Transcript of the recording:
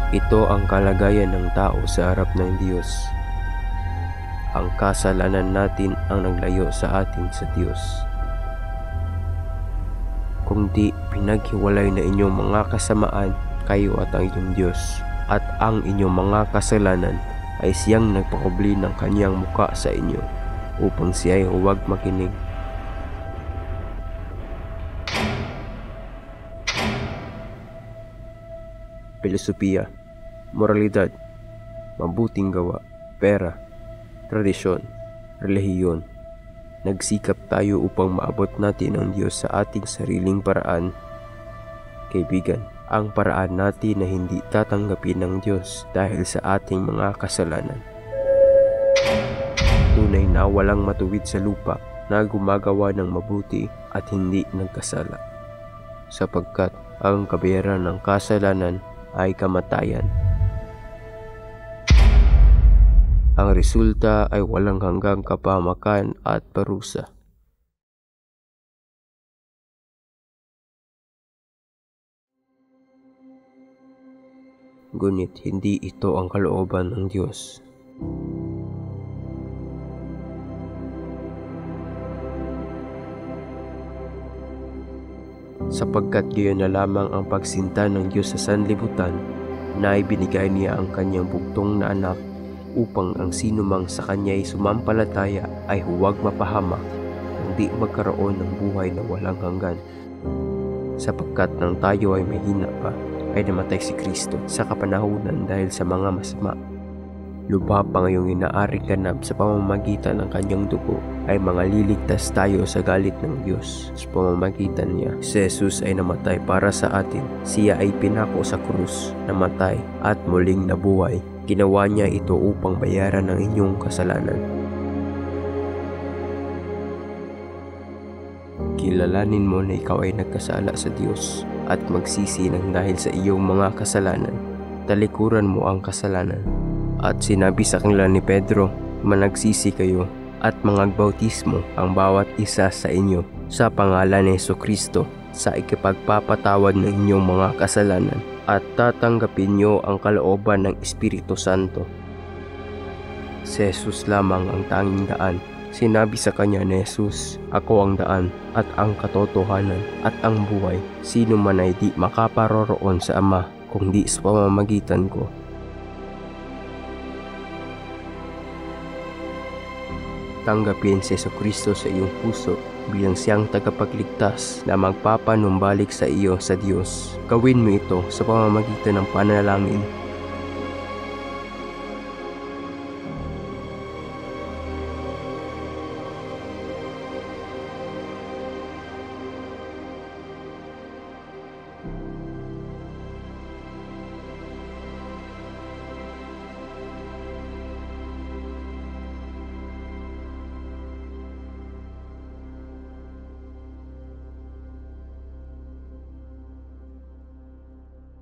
Ito ang kalagayan ng tao sa harap ng Diyos. Ang kasalanan natin ang naglayo sa atin sa Diyos. Kung di pinaghiwalay na inyong mga kasamaan, kayo at ang inyong Diyos, at ang inyong mga kasalanan ay siyang nagpakubli ng kanyang muka sa inyo, upang siya ay huwag makinig. Filosofiya, moralidad, mabuting gawa, pera, tradisyon, relihiyon. Nagsikap tayo upang maabot natin ang Diyos sa ating sariling paraan. Kaibigan, ang paraan natin na hindi tatanggapin ng Diyos dahil sa ating mga kasalanan. Tunay na walang matuwid sa lupa na gumagawa ng mabuti at hindi nagkasala, sapagkat ang kabayaran ng kasalanan ay kamatayan. Ang resulta ay walang hanggang kapahamakan at parusa. Ngunit hindi ito ang kalooban ng Diyos. Sapagkat gayon na lamang ang pagsinta ng Diyos sa sanlibutan, na ibinigay niya ang kanyang bugtong na anak, upang ang sinumang sa kanya ay sumampalataya ay huwag mapahamak, kundi magkaroon ng buhay na walang hanggan. Sapagkat nang tayo ay mahina pa, ay namatay si Kristo sa kapanahunan dahil sa mga masama. Lubha pa ngayong inaaring ganap sa pamamagitan ng kanyang dugo, ay mangliligtas tayo sa galit ng Diyos sa pamamagitan niya. Si Jesus ay namatay para sa atin. Siya ay pinako sa krus, namatay at muling nabuhay. Ginawa niya ito upang bayaran ang inyong kasalanan. Kilalanin mo na ikaw ay nagkasala sa Diyos at magsisi ng dahil sa iyong mga kasalanan. Talikuran mo ang kasalanan. At sinabi sa kanila ni Pedro, managsisi kayo at mangagbautismo ang bawat isa sa inyo sa pangalan ni Jesucristo sa ikipagpapatawad ng inyong mga kasalanan, at tatanggapin nyo ang kalooban ng Espiritu Santo. Si Jesus lamang ang tanging daan. Sinabi sa kanya ni Jesus, ako ang daan at ang katotohanan at ang buhay. Sino man ay di makaparoroon sa Ama kung di sa pamamagitan ko. Tanggapin si Jesucristo sa iyong puso bilang siyang tagapagligtas na magpapanumbalik sa iyo sa Diyos. Gawin mo ito sa pamamagitan ng panalangin